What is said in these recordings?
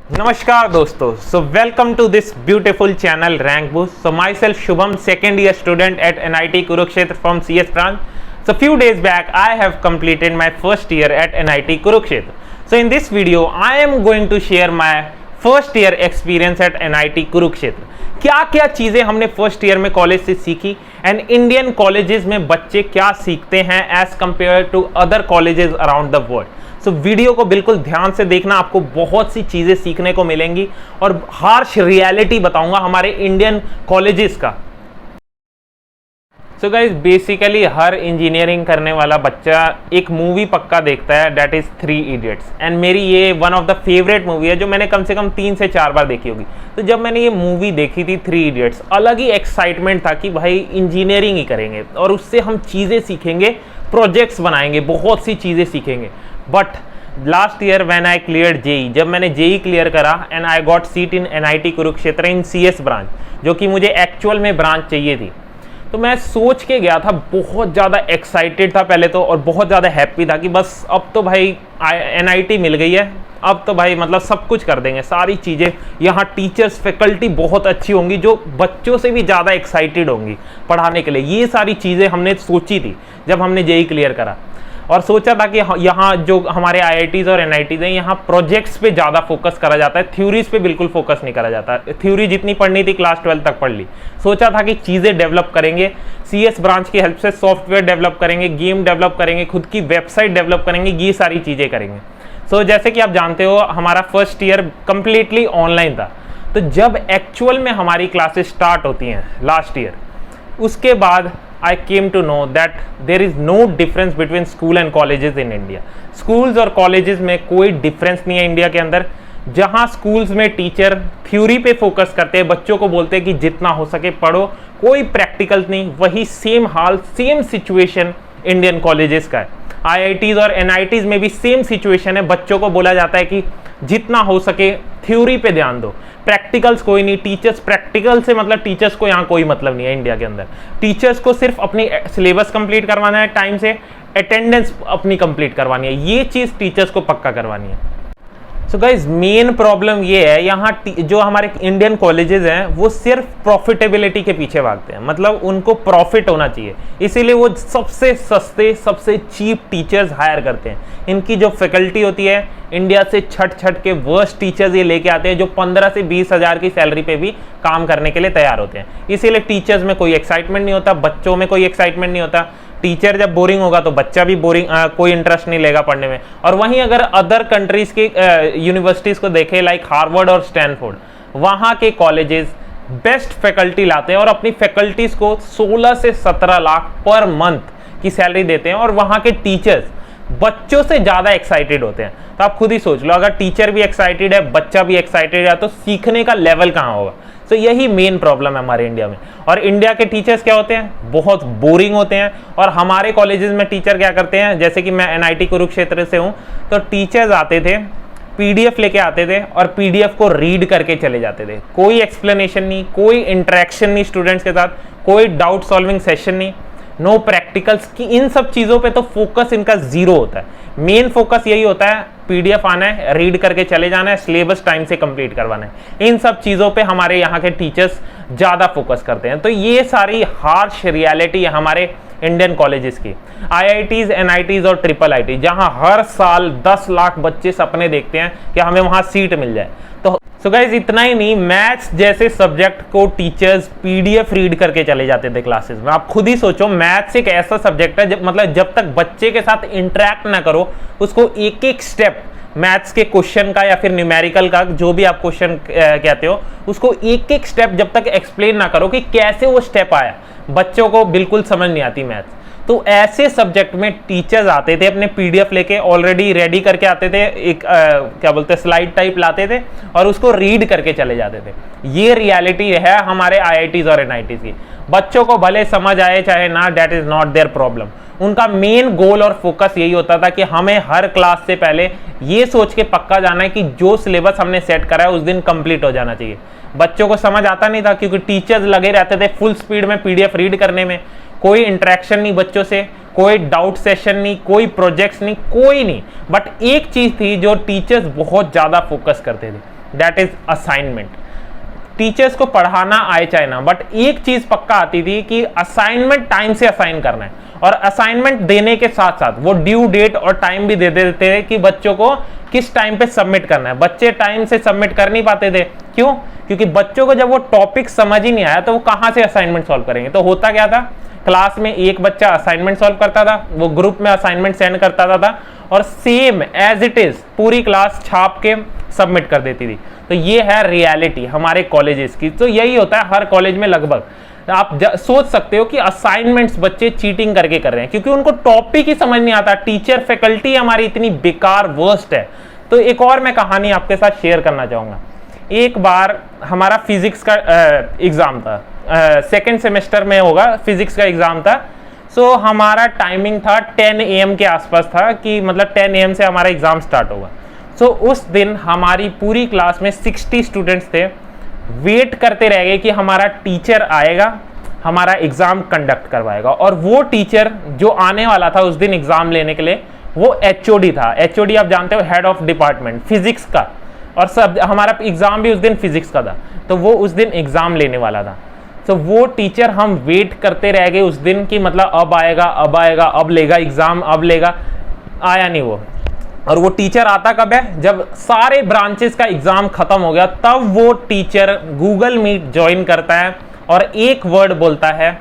नमस्कार दोस्तों, so welcome to this beautiful channel Rank Boost. So myself Shubham, second year student at NIT Kurukshetra from CS branch. So few days back I have completed my first year at NIT Kurukshetra. So in this video I am going to share my first year experience at NIT Kurukshetra. क्या क्या चीज़ें हमने first year में college से सीखी and Indian colleges में बच्चे क्या सीखते हैं as compared to other colleges around the world. So video को बिल्कुल ध्यान से देखना, आपको बहुत सी चीज़ें सीखने को मिलेंगी और हार्श रियलिटी बताऊंगा हमारे इंडियन कॉलेजेस का. सो गाइज, बेसिकली हर इंजीनियरिंग करने वाला बच्चा एक मूवी पक्का देखता है, दैट इज 3 इडियट्स. एंड मेरी ये one of the favourite movie है जो मैंने कम से कम 3 से 4 बार देखी होगी. तो जब मैंने ये मूवी देखी थी 3 इडियट्स, अलग ही एक्साइटमेंट था कि भाई इंजीनियरिंग ही करेंगे और उससे हम चीज़ें सीखेंगे, प्रोजेक्ट्स बनाएंगे, बहुत सी चीज़ें सीखेंगे. But last year when I clear JEE, जब मैंने जेई क्लियर करा and I got seat in NIT Kurukshetra in CS branch, जो कि मुझे एक्चुअल में ब्रांच चाहिए थी, तो मैं सोच के गया था, बहुत ज़्यादा एक्साइटेड था पहले तो और बहुत ज़्यादा हैप्पी था कि बस अब तो भाई NIT मिल गई है, अब तो भाई मतलब सब कुछ कर देंगे, सारी चीज़ें. यहाँ टीचर्स फैकल्टी बहुत अच्छी होंगी जो बच्चों से भी ज़्यादा एक्साइटेड होंगी पढ़ाने के लिए. ये सारी चीज़ें हमने सोची थी जब हमने जेई क्लियर करा और सोचा था कि यहाँ जो हमारे IITs और NITs हैं, यहाँ प्रोजेक्ट्स पे ज़्यादा फोकस करा जाता है, थ्योरीज पे बिल्कुल फोकस नहीं करा जाता. थ्योरी जितनी पढ़नी थी क्लास 12 तक पढ़ ली. सोचा था कि चीज़ें डेवलप करेंगे, CS ब्रांच की हेल्प से सॉफ्टवेयर डेवलप करेंगे, गेम डेवलप करेंगे, खुद की वेबसाइट डेवलप करेंगे, ये सारी चीज़ें करेंगे. सो जैसे कि आप जानते हो हमारा फर्स्ट ईयर कंप्लीटली ऑनलाइन था. तो जब एक्चुअल में हमारी क्लासेस स्टार्ट होती हैं लास्ट ईयर, उसके बाद I came to know that there is no difference between school and colleges in India. Schools और colleges में कोई difference नहीं है इंडिया के अंदर. जहाँ schools में टीचर थ्योरी पे फोकस करते हैं, बच्चों को बोलते हैं कि जितना हो सके पढ़ो, कोई प्रैक्टिकल नहीं, वही सेम हाल, सेम सिचुएशन इंडियन कॉलेजेस का है. IITs और NITs में भी सेम सिचुएशन है. बच्चों को बोला जाता है कि जितना हो सके थ्योरी पे ध्यान दो, प्रैक्टिकल्स कोई नहीं. टीचर्स प्रैक्टिकल से मतलब टीचर्स को यहाँ कोई मतलब नहीं है इंडिया के अंदर. टीचर्स को सिर्फ अपनी सिलेबस कंप्लीट करवाना है टाइम से, अटेंडेंस अपनी कंप्लीट करवानी है, ये चीज़ टीचर्स को पक्का करवानी है. सो गाइज, मेन प्रॉब्लम ये है यहाँ जो हमारे इंडियन कॉलेजेस हैं वो सिर्फ प्रॉफिटेबिलिटी के पीछे भागते हैं. मतलब उनको प्रॉफिट होना चाहिए, इसीलिए वो सबसे सस्ते, सबसे चीप टीचर्स हायर करते हैं. इनकी जो फैकल्टी होती है, इंडिया से छट के वर्स्ट टीचर्स ये लेके आते हैं जो 15 से 20 हज़ार की सैलरी पे भी काम करने के लिए तैयार होते हैं. इसीलिए टीचर्स में कोई एक्साइटमेंट नहीं होता, बच्चों में कोई एक्साइटमेंट नहीं होता. टीचर जब बोरिंग होगा तो बच्चा भी बोरिंग, कोई इंटरेस्ट नहीं लेगा पढ़ने में. और वहीं अगर अदर कंट्रीज की यूनिवर्सिटीज़ को देखें लाइक हार्वर्ड और स्टैनफोर्ड, वहाँ के कॉलेजेस बेस्ट फैकल्टी लाते हैं और अपनी फैकल्टीज़ को 16 से 17 लाख पर मंथ की सैलरी देते हैं और वहाँ के टीचर्स बच्चों से ज़्यादा एक्साइटेड होते हैं. तो आप खुद ही सोच लो, अगर टीचर भी एक्साइटेड है, बच्चा भी एक्साइटेड है, तो सीखने का लेवल कहाँ होगा. तो यही मेन प्रॉब्लम है हमारे इंडिया में. और इंडिया के टीचर्स क्या होते हैं, बहुत बोरिंग होते हैं. और हमारे कॉलेजेस में टीचर क्या करते हैं, जैसे कि मैं NIT कुरुक्षेत्र से हूँ, तो टीचर्स आते थे, PDF लेके आते थे और PDF को रीड करके चले जाते थे. कोई एक्सप्लेनेशन नहीं, कोई इंटरेक्शन नहीं स्टूडेंट्स के साथ, कोई डाउट सॉल्विंग सेशन नहीं, नो प्रैक्टिकल्स की. इन सब चीज़ों पे तो फोकस इनका जीरो होता है. मेन फोकस यही होता है, PDF आना है, रीड करके चले जाना है, सिलेबस टाइम से कंप्लीट करवाना है. इन सब चीज़ों पे हमारे यहाँ के टीचर्स ज़्यादा फोकस करते हैं. तो ये सारी हार्श रियलिटी है हमारे इंडियन कॉलेजेस की. IITs, NITs और IIIT, जहाँ हर साल 10 लाख बच्चे सपने देखते हैं कि हमें वहाँ सीट मिल जाए. तो गाइज, इतना ही नहीं, मैथ्स जैसे सब्जेक्ट को टीचर्स PDF रीड करके चले जाते थे क्लासेस में. आप खुद ही सोचो, मैथ्स एक ऐसा सब्जेक्ट है जब तक बच्चे के साथ इंटरेक्ट ना करो, उसको एक एक स्टेप मैथ्स के क्वेश्चन का या फिर न्यूमेरिकल का, जो भी आप क्वेश्चन कहते हो, उसको एक एक स्टेप जब तक एक्सप्लेन ना करो कि कैसे वो स्टेप आया, बच्चों को बिल्कुल समझ नहीं आती मैथ्स. तो ऐसे सब्जेक्ट में टीचर्स आते थे अपने PDF लेके, ऑलरेडी रेडी करके आते थे, एक क्या बोलते हैं स्लाइड टाइप लाते थे और उसको रीड करके चले जाते थे. ये रियलिटी है हमारे IITs और NITs की. बच्चों को भले समझ आए चाहे ना, that is not their problem. उनका मेन गोल और फोकस यही होता था कि हमें हर क्लास से पहले ये सोच के पक्का जाना है कि जो सिलेबस हमने सेट करा है उस दिन कंप्लीट हो जाना चाहिए. बच्चों को समझ आता नहीं था क्योंकि टीचर्स लगे रहते थे फुल स्पीड में PDF रीड करने में. कोई इंटरेक्शन नहीं बच्चों से, कोई डाउट सेशन नहीं, कोई प्रोजेक्ट्स नहीं, कोई नहीं. बट एक चीज थी जो टीचर्स बहुत ज्यादा फोकस करते थे, दैट इज असाइनमेंट। टीचर्स को पढ़ाना आए चाहे ना, बट एक चीज पक्का आती थी कि असाइनमेंट टाइम से असाइन करना है, और असाइनमेंट देने के साथ साथ वो ड्यू डेट और टाइम भी दे देते थे कि बच्चों को किस टाइम पे सबमिट करना है। बच्चे टाइम से सबमिट कर नहीं पाते थे, क्यों? क्योंकि बच्चों को जब वो टॉपिक समझ ही नहीं आया तो वो कहां से असाइनमेंट सॉल्व करेंगे। तो होता क्या था, क्लास में एक बच्चा असाइनमेंट सॉल्व करता था, वो ग्रुप में असाइनमेंट सेंड करता था और सेम एज इट इज पूरी क्लास छाप के सबमिट कर देती थी। तो ये है रियलिटी हमारे कॉलेजेस की। तो यही होता है हर कॉलेज में लगभग। आप सोच सकते हो कि असाइनमेंट्स बच्चे चीटिंग करके कर रहे हैं क्योंकि उनको टॉपिक ही समझ नहीं आता। टीचर फैकल्टी हमारी इतनी बेकार वर्स्ट है। तो एक और मैं कहानी आपके साथ शेयर करना चाहूंगा। एक बार हमारा फिजिक्स का एग्जाम था, सेकेंड सेमेस्टर में होगा, फिजिक्स का एग्जाम था। सो हमारा टाइमिंग था 10 AM के आसपास था कि मतलब 10 AM से हमारा एग्जाम स्टार्ट होगा। सो उस दिन हमारी पूरी क्लास में 60 स्टूडेंट्स थे। वेट करते रह गए कि हमारा टीचर आएगा, हमारा एग्जाम कंडक्ट करवाएगा। और वो टीचर जो आने वाला था उस दिन एग्जाम लेने के लिए, वो HOD था। HOD आप जानते हो, हेड ऑफ डिपार्टमेंट फिजिक्स का, और सब हमारा एग्जाम भी उस दिन फिजिक्स का था। तो वो उस दिन एग्जाम लेने वाला था। तो वो टीचर, हम वेट करते रह गए उस दिन कि मतलब अब आएगा, अब आएगा, अब लेगा एग्जाम, अब लेगा। आया नहीं वो। और वो टीचर आता कब है? जब सारे ब्रांचेस का एग्जाम खत्म हो गया, तब वो टीचर गूगल मीट ज्वाइन करता है और एक वर्ड बोलता है,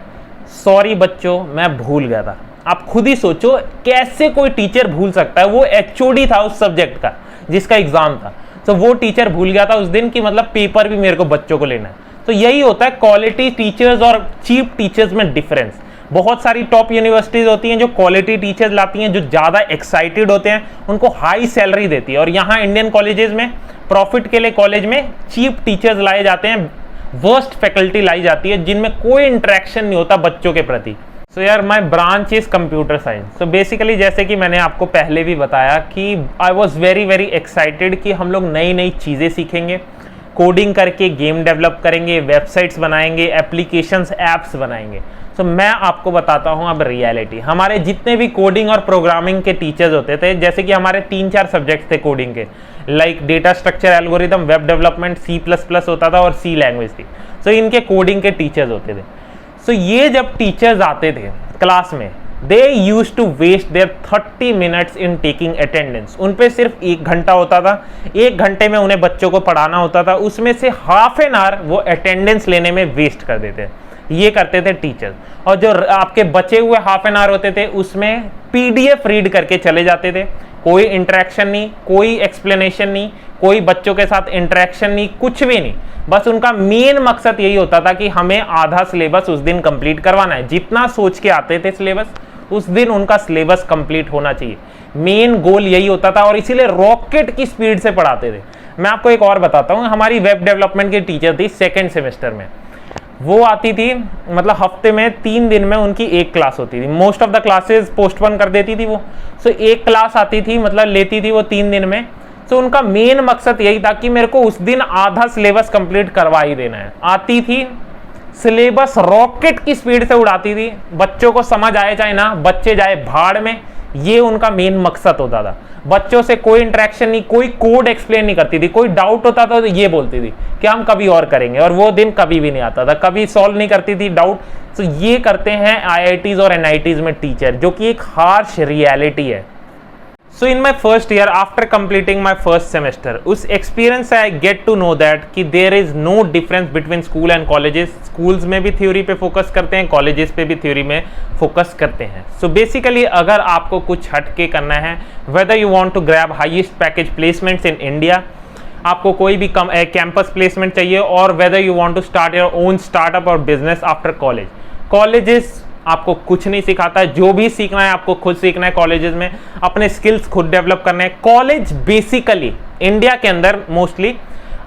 सॉरी बच्चों मैं भूल गया था। आप खुद ही सोचो कैसे कोई टीचर भूल सकता है। वो HOD था उस सब्जेक्ट का जिसका एग्जाम था। तो वो टीचर भूल गया था उस दिन कि मतलब पेपर भी मेरे को बच्चों को लेना है। तो यही होता है क्वालिटी टीचर्स और चीप टीचर्स में डिफरेंस। बहुत सारी टॉप यूनिवर्सिटीज होती हैं जो क्वालिटी टीचर्स लाती हैं, जो ज्यादा एक्साइटेड होते हैं, उनको हाई सैलरी देती है। और यहाँ इंडियन कॉलेजेस में प्रॉफिट के लिए कॉलेज में चीप टीचर्स लाए जाते हैं, वर्स्ट फैकल्टी लाई जाती है जिनमें कोई इंटरेक्शन नहीं होता बच्चों के प्रति। सो यार my branch is computer science. So basically जैसे कि मैंने आपको पहले भी बताया कि I was very very excited कि हम लोग नई नई चीज़ें सीखेंगे, कोडिंग करके गेम डेवलप करेंगे, वेबसाइट्स बनाएंगे, एप्लीकेशंस ऐप्स बनाएंगे। सो मैं आपको बताता हूं अब रियलिटी। हमारे जितने भी कोडिंग और प्रोग्रामिंग के टीचर्स होते थे, जैसे कि हमारे 3-4 सब्जेक्ट्स थे कोडिंग के, like data structure algorithm, web development, C++ होता था और C लैंग्वेज थी। सो इनके कोडिंग के टीचर्स होते थे। सो ये जब टीचर्स आते थे क्लास में, they use to waste their 30 minutes in taking attendance. उन पे सिर्फ 1 घंटा होता था, 1 घंटे में उन्हें बच्चों को पढ़ाना होता था, उसमें से हाफ एन आवर वो अटेंडेंस लेने में वेस्ट कर देते। ये करते थे टीचर। और जो आपके बचे हुए हाफ एन आवर होते थे उसमें PDF रीड करके चले जाते थे। कोई इंटरेक्शन नहीं, कोई एक्सप्लेनेशन नहीं, कोई बच्चों के साथ इंटरेक्शन नहीं, कुछ भी नहीं। बस उनका मेन मकसद यही होता था कि हमें आधा सिलेबस उस दिन कंप्लीट करवाना है। जितना सोच के आते थे सिलेबस, उस दिन उनका सिलेबस कंप्लीट होना चाहिए। मेन गोल यही होता था और इसीलिए रॉकेट की स्पीड से पढ़ाते थे। मैं आपको एक और बताता हूँ। हमारी वेब डेवलपमेंट की टीचर थी सेकेंड सेमेस्टर में। वो आती थी, मतलब हफ्ते में 3 दिन में उनकी एक क्लास होती थी। Most of the classes postpone कर देती थी वो। सो एक क्लास आती थी, मतलब लेती थी वो 3 दिन में। सो उनका मेन मकसद यही था कि मेरे को उस दिन आधा सिलेबस कंप्लीट करवा ही देना है। आती थी, सिलेबस रॉकेट की स्पीड से उड़ाती थी, बच्चों को समझ आए चाहे ना, बच्चे जाए भाड़ में, ये उनका मेन मकसद होता था। बच्चों से कोई इंटरेक्शन नहीं, कोई कोड एक्सप्लेन नहीं करती थी। कोई डाउट होता था तो ये बोलती थी कि हम कभी और करेंगे, और वो दिन कभी भी नहीं आता था, कभी सॉल्व नहीं करती थी डाउट। तो ये करते हैं IITs और NITs में टीचर, जो कि एक हार्श रियलिटी है। So in my first year, after completing my first semester, उस experience से I get to know that कि there is no difference between school and colleges. Schools में भी theory पे focus करते हैं, colleges पे भी theory में focus करते हैं। So basically अगर आपको कुछ हटके करना है, whether you want to grab highest package placements in India, आपको कोई भी campus placement चाहिए, और whether you want to start your own startup or business after college, colleges आपको कुछ नहीं सिखाता है। जो भी सीखना है आपको खुद सीखना है। कॉलेजेस में अपने स्किल्स खुद डेवलप करने हैं। कॉलेज बेसिकली इंडिया के अंदर मोस्टली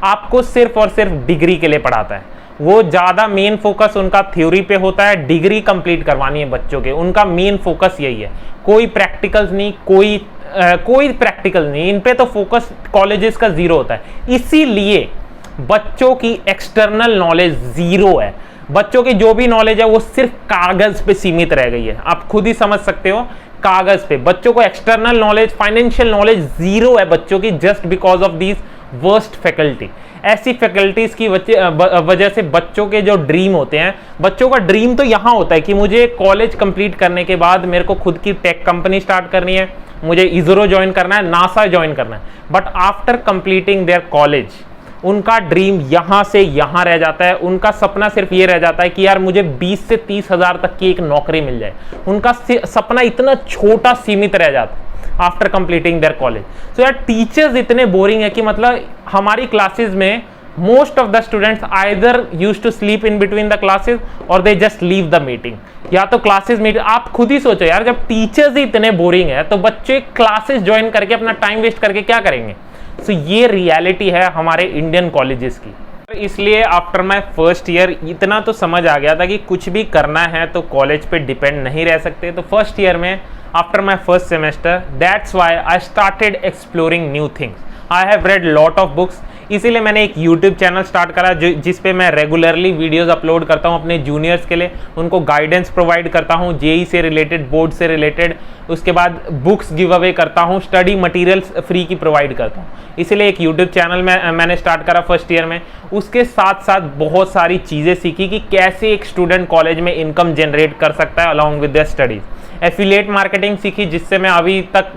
आपको सिर्फ और सिर्फ डिग्री के लिए पढ़ाता है। वो ज़्यादा मेन फोकस उनका थ्योरी पे होता है, डिग्री कंप्लीट करवानी है बच्चों के, उनका मेन फोकस यही है। कोई प्रैक्टिकल्स नहीं, कोई प्रैक्टिकल नहीं, इन पे तो फोकस कॉलेजेस का जीरो होता है। इसीलिए बच्चों की एक्सटर्नल नॉलेज जीरो है। बच्चों की जो भी नॉलेज है वो सिर्फ कागज पे सीमित रह गई है। आप खुद ही समझ सकते हो, कागज पे। बच्चों को external knowledge, financial knowledge zero है बच्चों की, just because of these worst faculty. ऐसी फैकल्टीज की वजह से बच्चों के जो ड्रीम होते हैं, बच्चों का ड्रीम तो यहाँ होता है कि मुझे कॉलेज कंप्लीट करने के बाद मेरे को खुद की टेक कंपनी स्टार्ट करनी है, मुझे इसरो ज्वाइन करना है, नासा ज्वाइन करना है, but after completing there college उनका ड्रीम यहां से यहां रह जाता है। उनका सपना सिर्फ ये रह जाता है कि यार मुझे 20 से 30 हजार तक की एक नौकरी मिल जाए। उनका सपना इतना छोटा सीमित रह जाता है आफ्टर कंप्लीटिंग देयर कॉलेज। सो यार टीचर्स इतने बोरिंग है कि मतलब हमारी क्लासेस में most of the students either used to sleep in between the classes और they just leave the meeting, या तो क्लासेस मीट। आप खुद ही सोचो यार, जब टीचर्स ही इतने बोरिंग है तो बच्चे क्लासेस ज्वाइन करके अपना टाइम वेस्ट करके क्या करेंगे। सो ये रियलिटी है हमारे इंडियन कॉलेजेस की। इसलिए आफ्टर माय फर्स्ट ईयर इतना तो समझ आ गया था कि कुछ भी करना है तो कॉलेज पे डिपेंड नहीं रह सकते। तो फर्स्ट ईयर में after my first semester, that's why I started exploring new things. I have read lot of books. इसीलिए मैंने एक यूट्यूब चैनल स्टार्ट करा जिस पे मैं रेगुलरली वीडियोस अपलोड करता हूँ अपने जूनियर्स के लिए, उनको गाइडेंस प्रोवाइड करता हूँ जेई से रिलेटेड, बोर्ड से रिलेटेड। उसके बाद बुक्स गिव अवे करता हूँ, स्टडी मटेरियल्स फ्री की प्रोवाइड करता हूँ। इसीलिए एक यूट्यूब चैनल मैंने स्टार्ट करा फर्स्ट ईयर में। उसके साथ साथ बहुत सारी चीज़ें सीखी कि कैसे एक स्टूडेंट कॉलेज में इनकम जनरेट कर सकता है along with their studies. Affiliate marketing सीखी जिससे मैं अभी तक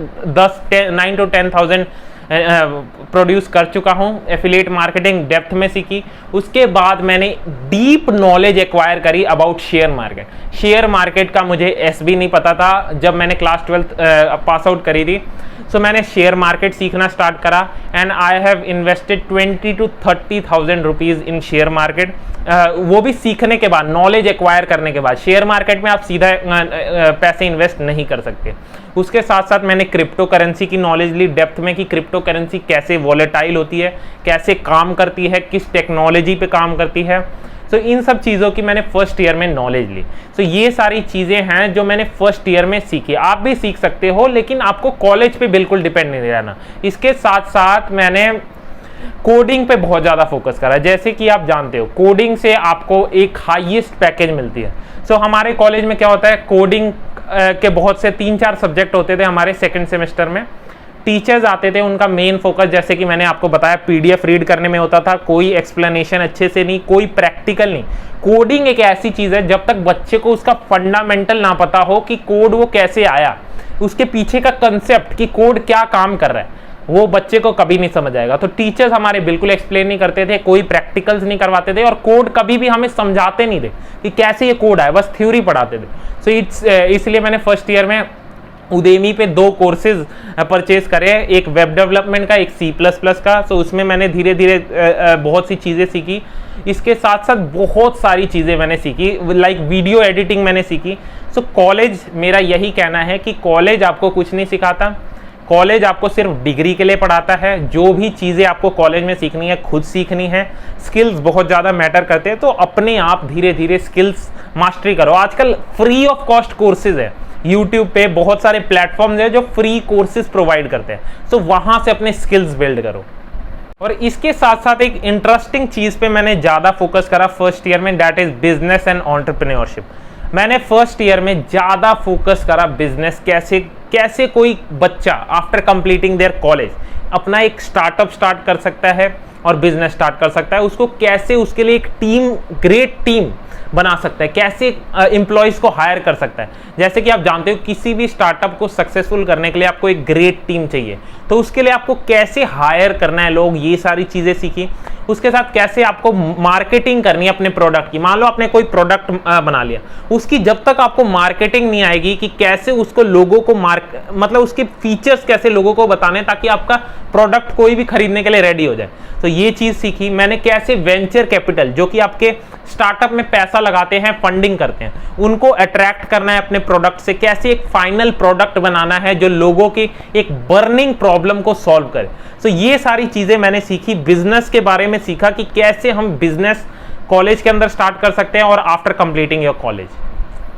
9 to 10,000 प्रोड्यूस कर चुका हूं। एफिलिएट मार्केटिंग डेप्थ में सीखी। उसके बाद मैंने डीप नॉलेज एक्वायर करी about share market. Share market का मुझे एस भी नहीं पता था जब मैंने क्लास 12 पास आउट करी थी। सो मैंने शेयर मार्केट सीखना स्टार्ट करा and I have invested 20 to 30,000 rupees in share market. वो भी सीखने के बाद, नॉलेज एक्वायर करने के बाद। शेयर मार्केट में आप सीधा पैसे इन्वेस्ट नहीं कर सकते। उसके साथ साथ मैंने क्रिप्टो करेंसी की नॉलेज ली डेप्थ में कि क्रिप्टो करेंसी कैसे वॉलेटाइल होती है, कैसे काम करती है, किस टेक्नोलॉजी पे काम करती है। सो इन सब चीज़ों की मैंने फर्स्ट ईयर में नॉलेज ली। सो ये सारी चीज़ें हैं जो मैंने फर्स्ट ईयर में सीखी। आप भी सीख सकते हो, लेकिन आपको कॉलेज पे बिल्कुल डिपेंड नहीं रहना। इसके साथ साथ मैंने कोडिंग पे बहुत ज़्यादा फोकस करा। जैसे कि आप जानते हो कोडिंग से आपको एक हाईएस्ट पैकेज मिलती है। सो हमारे कॉलेज में क्या होता है, कोडिंग के बहुत से 3-4 सब्जेक्ट होते थे हमारे सेकंड सेमेस्टर में। टीचर्स आते थे, उनका मेन फोकस जैसे कि मैंने आपको बताया पीडीएफ रीड करने में होता था, कोई एक्सप्लेनेशन अच्छे से नहीं, कोई प्रैक्टिकल नहीं। कोडिंग एक ऐसी चीज़ है जब तक बच्चे को उसका फंडामेंटल ना पता हो कि कोड वो कैसे आया, उसके पीछे का कंसेप्ट कि कोड क्या काम कर रहा है, वो बच्चे को कभी नहीं समझ आएगा। तो टीचर्स हमारे बिल्कुल एक्सप्लेन नहीं करते थे, कोई प्रैक्टिकल्स नहीं करवाते थे और कोड कभी भी हमें समझाते नहीं थे कि कैसे ये कोड आए, बस थ्योरी पढ़ाते थे। सो इसलिए मैंने फर्स्ट ईयर में उदेमी पे 2 कोर्सेज परचेज करे, एक वेब डेवलपमेंट का, एक C++ का। सो उसमें मैंने धीरे धीरे बहुत सी चीज़ें सीखी। इसके साथ साथ बहुत सारी चीज़ें मैंने सीखी, लाइक वीडियो एडिटिंग मैंने सीखी। सो कॉलेज, मेरा यही कहना है कि कॉलेज आपको कुछ नहीं सिखाता, कॉलेज आपको सिर्फ डिग्री के लिए पढ़ाता है। जो भी चीज़ें आपको कॉलेज में सीखनी है खुद सीखनी है। स्किल्स बहुत ज़्यादा मैटर करते हैं, तो अपने आप धीरे धीरे स्किल्स मास्टरी करो। आजकल फ्री ऑफ कॉस्ट कोर्सेज है, यूट्यूब पे बहुत सारे प्लेटफॉर्म्स हैं जो फ्री कोर्सेज प्रोवाइड करते हैं। सो वहाँ से अपने स्किल्स बिल्ड करो। और इसके साथ साथ एक इंटरेस्टिंग चीज़ पे मैंने ज़्यादा फोकस करा फर्स्ट ईयर में, that is business and entrepreneurship. मैंने फर्स्ट ईयर में ज़्यादा फोकस करा बिजनेस, कैसे कोई बच्चा आफ्टर कंप्लीटिंग देयर कॉलेज अपना एक स्टार्टअप स्टार्ट कर सकता है और बिजनेस स्टार्ट कर सकता है। उसको कैसे, उसके लिए एक टीम, ग्रेट टीम बना सकता है, कैसे एम्प्लॉयज़ को हायर कर सकता है। जैसे कि आप जानते हो किसी भी स्टार्टअप को सक्सेसफुल करने के लिए आपको एक ग्रेट टीम चाहिए, तो उसके लिए आपको कैसे हायर करना है लोग, ये सारी चीज़ें सीखी। उसके साथ कैसे आपको मार्केटिंग करनी है अपने प्रोडक्ट की। मान लो आपने कोई प्रोडक्ट बना लिया, उसकी जब तक आपको मार्केटिंग नहीं आएगी कि कैसे उसको लोगों को मतलब उसके फीचर्स कैसे लोगों को बताने ताकि आपका प्रोडक्ट कोई भी खरीदने के लिए रेडी हो जाए, तो ये चीज़ सीखी मैंने। कैसे वेंचर कैपिटल, जो कि आपके स्टार्टअप में पैसा लगाते हैं, फंडिंग करते हैं, उनको अट्रैक्ट करना है अपने प्रोडक्ट से। कैसे एक फाइनल प्रोडक्ट बनाना है जो लोगों की एक बर्निंग प्रॉब्लम को सॉल्व करे। सो ये सारी चीज़ें मैंने सीखी। बिजनेस के बारे में सीखा कि कैसे हम बिजनेस कॉलेज के अंदर स्टार्ट कर सकते हैं और आफ्टर कंप्लीटिंग योर कॉलेज।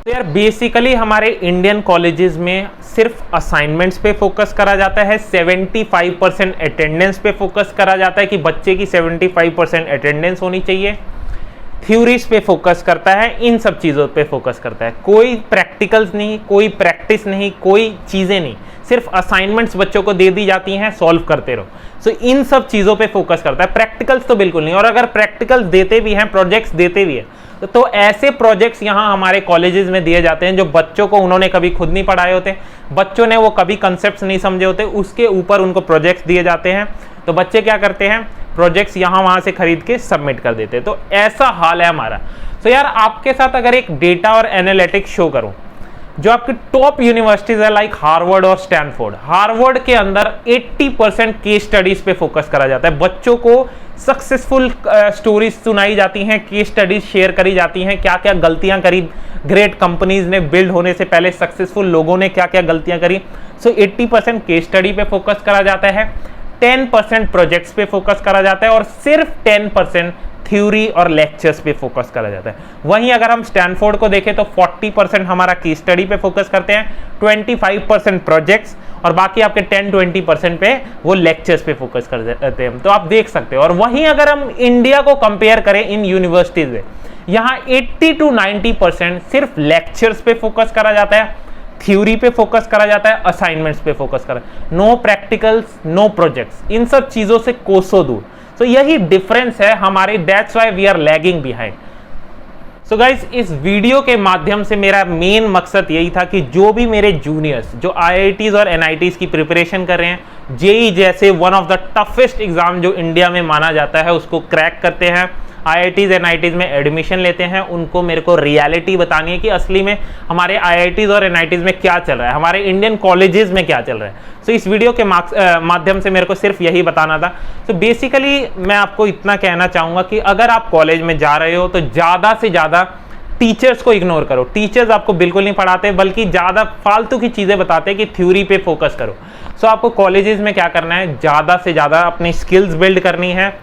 तो यार बेसिकली हमारे इंडियन कॉलेजेस में सिर्फ असाइनमेंट्स पे फोकस करा जाता है, 75% अटेंडेंस पे फोकस करा जाता है कि बच्चे की 75% अटेंडेंस होनी चाहिए। थ्योरीज पे फोकस करता है, इन सब चीज़ों पे फोकस करता है। कोई प्रैक्टिकल्स नहीं, कोई प्रैक्टिस नहीं, कोई चीज़ें नहीं, सिर्फ असाइनमेंट्स बच्चों को दे दी जाती हैं, सॉल्व करते रहो। सो इन सब चीज़ों पे फोकस करता है, प्रैक्टिकल्स तो बिल्कुल नहीं। और अगर प्रैक्टिकल्स देते भी हैं, प्रोजेक्ट्स देते भी हैं, तो ऐसे प्रोजेक्ट्स यहाँ हमारे कॉलेजेस में दिए जाते हैं जो बच्चों को उन्होंने कभी खुद नहीं पढ़ाए होते, बच्चों ने वो कभी कंसेप्ट्स नहीं समझे होते, उसके ऊपर उनको प्रोजेक्ट्स दिए जाते हैं। तो बच्चे क्या करते हैं, प्रोजेक्ट्स यहाँ वहाँ से खरीद के सबमिट कर देते हैं। तो ऐसा हाल है हमारा। तो यार आपके साथ अगर एक डेटा और एनालिटिक्स शो करूँ, जो आपकी टॉप यूनिवर्सिटीज है लाइक हार्वर्ड और स्टैनफोर्ड, हार्वर्ड के अंदर 80% केस स्टडीज पे फोकस करा जाता है। बच्चों को सक्सेसफुल स्टोरीज सुनाई जाती हैं, केस स्टडीज शेयर करी जाती हैं, क्या क्या गलतियां करी ग्रेट कंपनीज ने, बिल्ड होने से पहले सक्सेसफुल लोगों ने क्या क्या गलतियां करी। सो 80% केस स्टडी पे फोकस करा जाता है, 10% प्रोजेक्ट्स पे फोकस करा जाता है और सिर्फ 10% थ्योरी और लेक्चर्स पे फोकस करा जाता है। वहीं अगर हम स्टैनफोर्ड को देखें तो 40% हमारा केस स्टडी पे फोकस करते हैं, 25% प्रोजेक्ट्स और बाकी आपके 10-20% पे वो लेक्चर्स पे फोकस करते हैं। तो आप देख सकते हो। और वहीं अगर हम इंडिया को कंपेयर करें इन यूनिवर्सिटीज में, यहाँ 80-90% सिर्फ लेक्चर्स पे फोकस करा जाता है, थ्योरी पे फोकस करा जाता है, असाइनमेंट्स पे फोकस करा, नो प्रैक्टिकल्स, नो प्रोजेक्ट्स, इन सब चीजों से कोसों दूर। तो यही डिफरेंस है हमारे, that's why we are lagging behind. So guys, इस वीडियो के माध्यम से मेरा मेन मकसद यही था कि जो भी मेरे जूनियर्स जो आईआईटीज और एनआईटीज की प्रिपरेशन कर रहे हैं, जेई जैसे one of the toughest exam जो इंडिया में माना जाता है, उसको क्रैक करते हैं, आईआईटीज एनआईटीज में एडमिशन लेते हैं, उनको मेरे को रियलिटी बतानी है कि असली में हमारे आईआईटीज और एनआईटीज में क्या चल रहा है, हमारे इंडियन कॉलेजेस में क्या चल रहा है। सो इस वीडियो के माध्यम से मेरे को सिर्फ यही बताना था। तो बेसिकली मैं आपको इतना कहना चाहूँगा कि अगर आप कॉलेज में जा रहे हो तो ज़्यादा से ज़्यादा टीचर्स को इग्नोर करो। टीचर्स आपको बिल्कुल नहीं पढ़ाते, बल्कि ज़्यादा फालतू की चीज़ें बताते हैं कि थ्योरी पे फोकस करो। सो आपको कॉलेजेस में क्या करना है, ज़्यादा से ज़्यादा अपनी स्किल्स बिल्ड करनी है,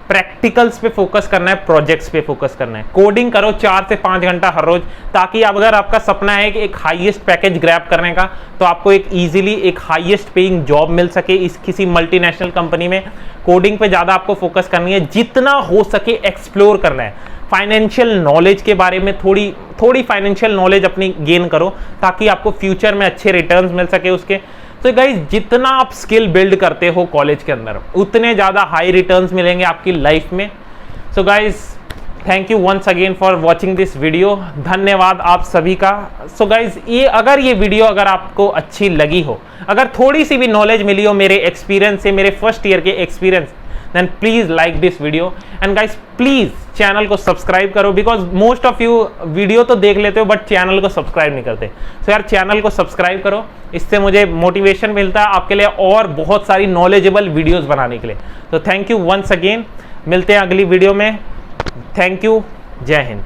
प्रैक्टिकल्स पे फोकस करना है, प्रोजेक्ट्स पे फोकस करना है, कोडिंग करो 4 से 5 घंटा हर रोज, ताकि अगर आपका सपना है कि एक हाईएस्ट पैकेज ग्रैब करने का, तो आपको एक इजीली एक हाईएस्ट पेइंग जॉब मिल सके इस किसी मल्टीनेशनल कंपनी में। कोडिंग पे ज़्यादा आपको फोकस करनी है, जितना हो सके एक्सप्लोर करना है, फाइनेंशियल नॉलेज के बारे में थोड़ी फाइनेंशियल नॉलेज अपनी गेन करो, ताकि आपको फ्यूचर में अच्छे रिटर्न्स मिल सके उसके। तो गाइज, जितना आप स्किल बिल्ड करते हो कॉलेज के अंदर, उतने ज़्यादा हाई रिटर्न्स मिलेंगे आपकी लाइफ में। So guys, thank you once again for watching this video. धन्यवाद आप सभी का। सो गाइज, अगर ये वीडियो अगर आपको अच्छी लगी हो, अगर थोड़ी सी भी नॉलेज मिली हो मेरे एक्सपीरियंस से, मेरे फर्स्ट ईयर के experience, then please like this video and guys please channel को सब्सक्राइब करो, because most of you video तो देख लेते हो बट चैनल को सब्सक्राइब नहीं करते। सो यार चैनल को सब्सक्राइब करो, इससे मुझे मोटिवेशन मिलता है आपके लिए और बहुत सारी नॉलेजेबल वीडियोस बनाने के लिए। तो थैंक यू वंस अगेन, मिलते हैं अगली वीडियो में। थैंक यू, जय हिंद।